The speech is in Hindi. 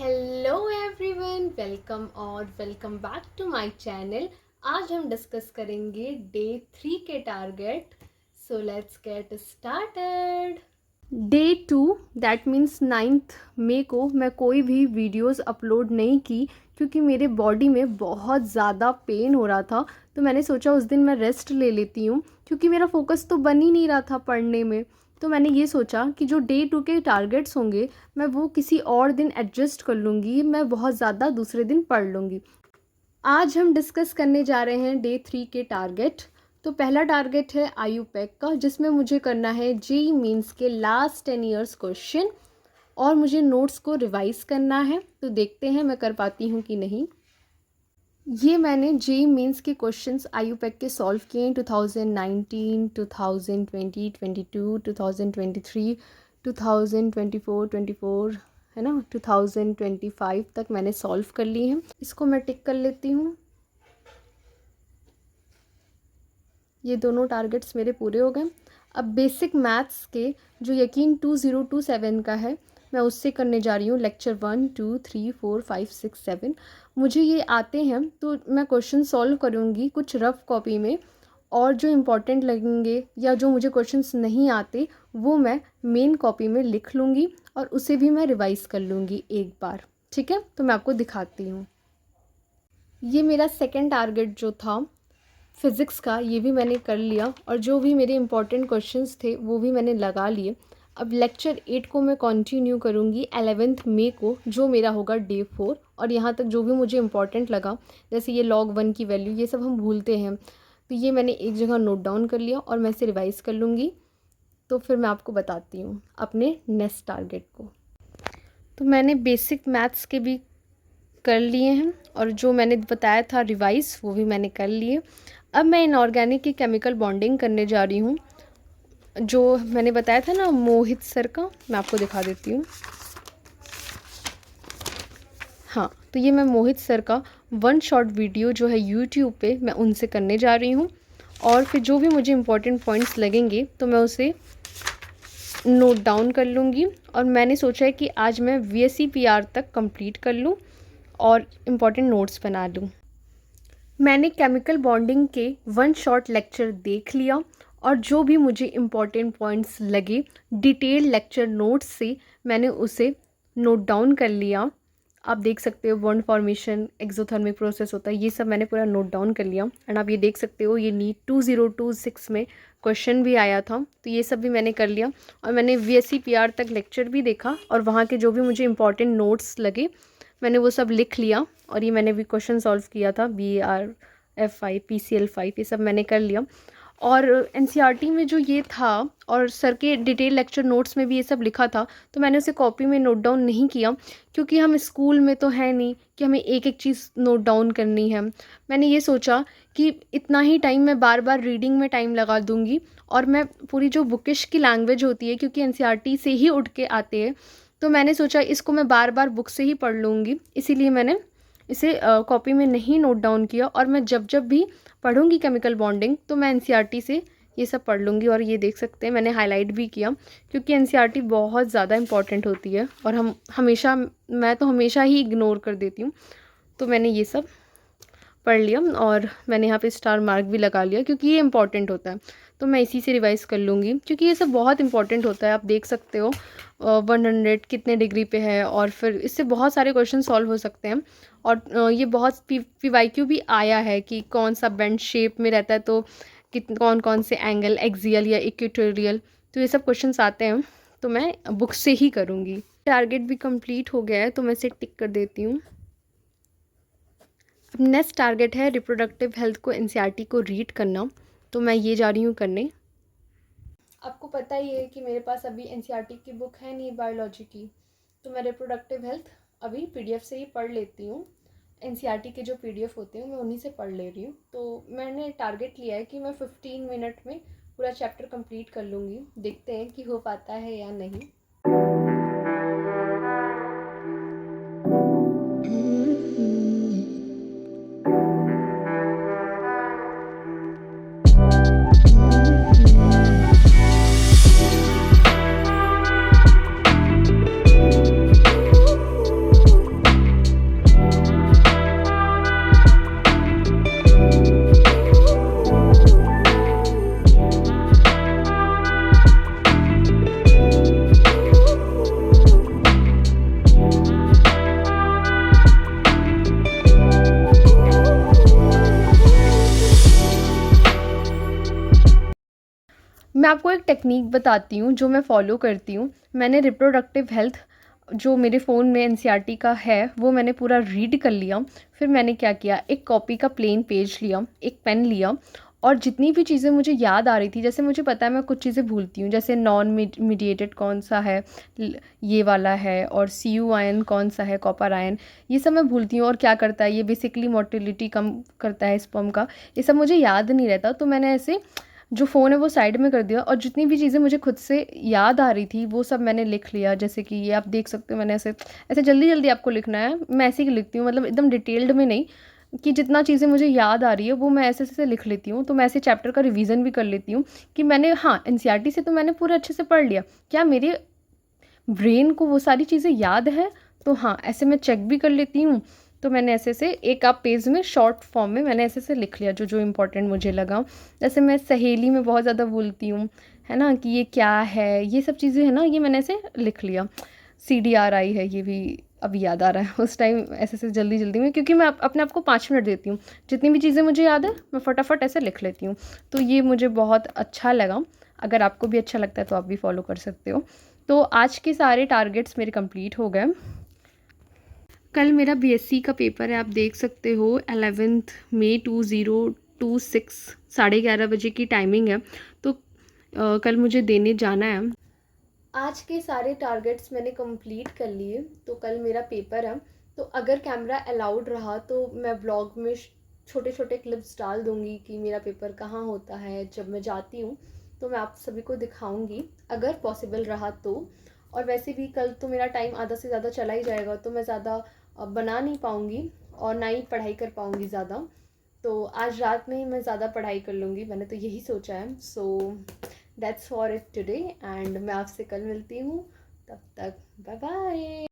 Hello everyone, welcome back to my channel. आज हम डिस्कस करेंगे डे 3 के target. So let's get started. Day 2 that means 9th मई को मैं कोई भी वीडियोस अपलोड नहीं की क्योंकि मेरे बॉडी में बहुत ज़्यादा पेन हो रहा था। तो मैंने सोचा उस दिन मैं रेस्ट ले लेती हूँ क्योंकि मेरा फोकस तो बन ही नहीं रहा था पढ़ने में। तो मैंने ये सोचा कि जो डे 2 के टारगेट्स होंगे मैं वो किसी और दिन एडजस्ट कर लूँगी, मैं बहुत ज़्यादा दूसरे दिन पढ़ लूँगी। आज हम डिस्कस करने जा रहे हैं डे 3 के टारगेट। तो पहला टारगेट है आईयूपैक का, जिसमें मुझे करना है जेईई मींस के लास्ट 10 इयर्स क्वेश्चन और मुझे नोट्स को रिवाइज़ करना है। तो देखते हैं मैं कर पाती हूँ कि नहीं। ये मैंने जेईई मेंस के क्वेश्चंस आईयूपैक के सॉल्व किए हैं 2019, 2020, 22, 2023, 2024 है ना, 2025 तक मैंने सॉल्व कर लिए हैं। इसको मैं टिक कर लेती हूँ। ये दोनों टारगेट्स मेरे पूरे हो गए। अब बेसिक मैथ्स के जो यकीन 2027 का है मैं उससे करने जा रही हूँ लेक्चर 1, 2, 3, 4, 5, 6, 7। मुझे ये आते हैं तो मैं क्वेश्चन सॉल्व करूँगी कुछ रफ कॉपी में, और जो इम्पोर्टेंट लगेंगे या जो मुझे क्वेश्चंस नहीं आते वो मैं मेन कॉपी में लिख लूँगी और उसे भी मैं रिवाइज़ कर लूँगी एक बार। ठीक है, तो मैं आपको दिखाती हूँ। ये मेरा सेकेंड टारगेट जो था फ़िज़िक्स का, ये भी मैंने कर लिया और जो भी मेरे इंपॉर्टेंट क्वेश्चंस थे वो भी मैंने लगा लिए। अब लेक्चर 8 को मैं कंटिन्यू करूँगी 11th मई को, जो मेरा होगा डे 4। और यहाँ तक जो भी मुझे इंपॉर्टेंट लगा, जैसे ये log 1 की वैल्यू, ये सब हम भूलते हैं, तो ये मैंने एक जगह नोट डाउन कर लिया और मैं इसे रिवाइज़ कर लूँगी। तो फिर मैं आपको बताती हूँ अपने नेक्स्ट टारगेट को। तो मैंने बेसिक मैथ्स के भी कर लिए हैं और जो मैंने बताया था रिवाइज़ वो भी मैंने कर लिए। अब मैं इनऑर्गेनिक की केमिकल बॉन्डिंग करने जा रही हूँ, जो मैंने बताया था ना मोहित सर का, मैं आपको दिखा देती हूँ। हाँ, तो ये मैं मोहित सर का 1 शॉर्ट वीडियो जो है यूट्यूब पे मैं उनसे करने जा रही हूँ। और फिर जो भी मुझे इम्पोर्टेंट पॉइंट्स लगेंगे तो मैं उसे नोट डाउन कर लूँगी। और मैंने सोचा है कि आज मैं VSEPR तक कंप्लीट कर लूँ और इम्पोर्टेंट नोट्स बना लूँ। मैंने केमिकल बॉन्डिंग के 1 शॉर्ट लेक्चर देख लिया और जो भी मुझे इम्पॉर्टेंट पॉइंट्स लगे डिटेल लेक्चर नोट्स से मैंने उसे नोट डाउन कर लिया। आप देख सकते हो बॉन्ड फॉर्मेशन, एक्सोथर्मिक प्रोसेस होता है, ये सब मैंने पूरा नोट डाउन कर लिया। एंड आप ये देख सकते हो ये नीट 2026 में क्वेश्चन भी आया था, तो ये सब भी मैंने कर लिया। और मैंने VSEPR तक लेक्चर भी देखा और वहाँ के जो भी मुझे इंपॉर्टेंट नोट्स लगे मैंने वो सब लिख लिया। और ये मैंने भी क्वेश्चन सॉल्व किया था, BRF5, PCL5, ये सब मैंने कर लिया। और NCERT में जो ये था और सर के डिटेल लेक्चर नोट्स में भी ये सब लिखा था, तो मैंने उसे कॉपी में नोट डाउन नहीं किया क्योंकि हम स्कूल में तो है नहीं कि हमें एक एक चीज़ नोट डाउन करनी है। मैंने ये सोचा कि इतना ही टाइम मैं बार बार रीडिंग में टाइम लगा दूँगी और मैं पूरी जो बुकिश की लैंग्वेज होती है, क्योंकि NCERT से ही उठ के आते हैं, तो मैंने सोचा इसको मैं बार बार बुक से ही पढ़ लूँगी, इसीलिए मैंने इसे कॉपी में नहीं नोट डाउन किया। और मैं जब जब भी पढ़ूंगी केमिकल बॉन्डिंग तो मैं NCERT से ये सब पढ़ लूँगी। और ये देख सकते हैं मैंने हाईलाइट भी किया क्योंकि NCERT बहुत ज़्यादा इंपॉर्टेंट होती है और मैं तो हमेशा ही इग्नोर कर देती हूँ। तो मैंने ये सब पढ़ लिया और मैंने यहाँ पे स्टार मार्क भी लगा लिया क्योंकि ये इंपॉर्टेंट होता है। तो मैं इसी से रिवाइज़ कर लूँगी क्योंकि ये सब बहुत इंपॉर्टेंट होता है। आप देख सकते हो 100 कितने डिग्री पे है और फिर इससे बहुत सारे क्वेश्चन सॉल्व हो सकते हैं। और ये बहुत PYQ भी आया है कि कौन सा बेंड शेप में रहता है, तो कौन कौन से एंगल, एक्सियल या इक्वेटोरियल, तो ये सब क्वेश्चंस आते हैं। तो मैं बुक से ही करूँगी। टारगेट भी कंप्लीट हो गया है तो मैं इसे टिक कर देती हूँ। अब नेक्स्ट टारगेट है रिप्रोडक्टिव हेल्थ को NCERT को रीड करना, तो मैं ये जा रही हूँ करने। आपको पता ही है कि मेरे पास अभी NCERT की बुक है नहीं बायोलॉजी की, तो मैं रिप्रोडक्टिव हेल्थ अभी PDF से ही पढ़ लेती हूँ। NCERT के जो PDF होते हैं मैं उन्हीं से पढ़ ले रही हूँ। तो मैंने टारगेट लिया है कि मैं 15 मिनट में पूरा चैप्टर कंप्लीट कर लूँगी। देखते हैं कि हो पाता है या नहीं। मैं आपको एक टेक्निक बताती हूँ जो मैं फ़ॉलो करती हूँ। मैंने रिप्रोडक्टिव हेल्थ जो मेरे फ़ोन में एनसीईआरटी का है वो मैंने पूरा रीड कर लिया। फिर मैंने क्या किया, एक कॉपी का प्लेन पेज लिया, एक पेन लिया और जितनी भी चीज़ें मुझे याद आ रही थी, जैसे मुझे पता है मैं कुछ चीज़ें भूलती हूँ, जैसे नॉन मीडिएटेड कौन सा है, ये वाला है, और CU आयन कौन सा है, कॉपर आयन, ये सब मैं भूलती हूँ। और क्या करता है ये, बेसिकली मोटिलिटी कम करता है स्पर्म का, ये सब मुझे याद नहीं रहता। तो मैंने ऐसे जो फ़ोन है वो साइड में कर दिया और जितनी भी चीज़ें मुझे खुद से याद आ रही थी वो सब मैंने लिख लिया। जैसे कि ये आप देख सकते हो, मैंने ऐसे ऐसे जल्दी जल्दी आपको लिखना है, मैं ऐसे ही लिखती हूँ, मतलब एकदम डिटेल्ड में नहीं, कि जितना चीज़ें मुझे याद आ रही है वो मैं ऐसे ऐसे लिख लेती हूँ। तो मैं ऐसे चैप्टर का रिवीजन भी कर लेती हूँ कि मैंने, हाँ, एनसीईआरटी से तो मैंने पूरा अच्छे से पढ़ लिया, क्या मेरे ब्रेन को वो सारी चीज़ें याद है? तो हाँ, ऐसे मैं चेक भी कर लेती हूँ। तो मैंने ऐसे से एक आप पेज में शॉर्ट फॉर्म में मैंने ऐसे से लिख लिया जो जो इम्पोर्टेंट मुझे लगा। जैसे मैं सहेली में बहुत ज़्यादा भूलती हूँ, है ना, कि ये क्या है, ये सब चीज़ें है ना, ये मैंने ऐसे लिख लिया। CDRI है, ये भी अभी याद आ रहा है, उस टाइम ऐसे ऐसे जल्दी जल्दी में, क्योंकि मैं अपने आप को 5 मिनट देती हूँ, जितनी भी चीज़ें मुझे याद है मैं फटाफट ऐसे लिख लेती हूँ। तो ये मुझे बहुत अच्छा लगा। अगर आपको भी अच्छा लगता है तो आप भी फॉलो कर सकते हो। तो आज के सारे टारगेट्स मेरे कंप्लीट हो गए। कल मेरा BSc का पेपर है, आप देख सकते हो, 11 मई 2026, 11:30 बजे की टाइमिंग है। तो कल मुझे देने जाना है। आज के सारे टारगेट्स मैंने कंप्लीट कर लिए, तो कल मेरा पेपर है। तो अगर कैमरा अलाउड रहा तो मैं ब्लॉग में छोटे छोटे क्लिप्स डाल दूँगी कि मेरा पेपर कहाँ होता है, जब मैं जाती हूँ तो मैं आप सभी को दिखाऊंगी अगर पॉसिबल रहा तो। और वैसे भी कल तो मेरा टाइम आधा से ज़्यादा चला ही जाएगा, तो मैं ज़्यादा बना नहीं पाऊँगी और ना ही पढ़ाई कर पाऊँगी ज़्यादा। तो आज रात में ही मैं ज़्यादा पढ़ाई कर लूँगी, मैंने तो यही सोचा है। So that's for it today, and मैं आपसे कल मिलती हूँ। तब तक बाय बाय।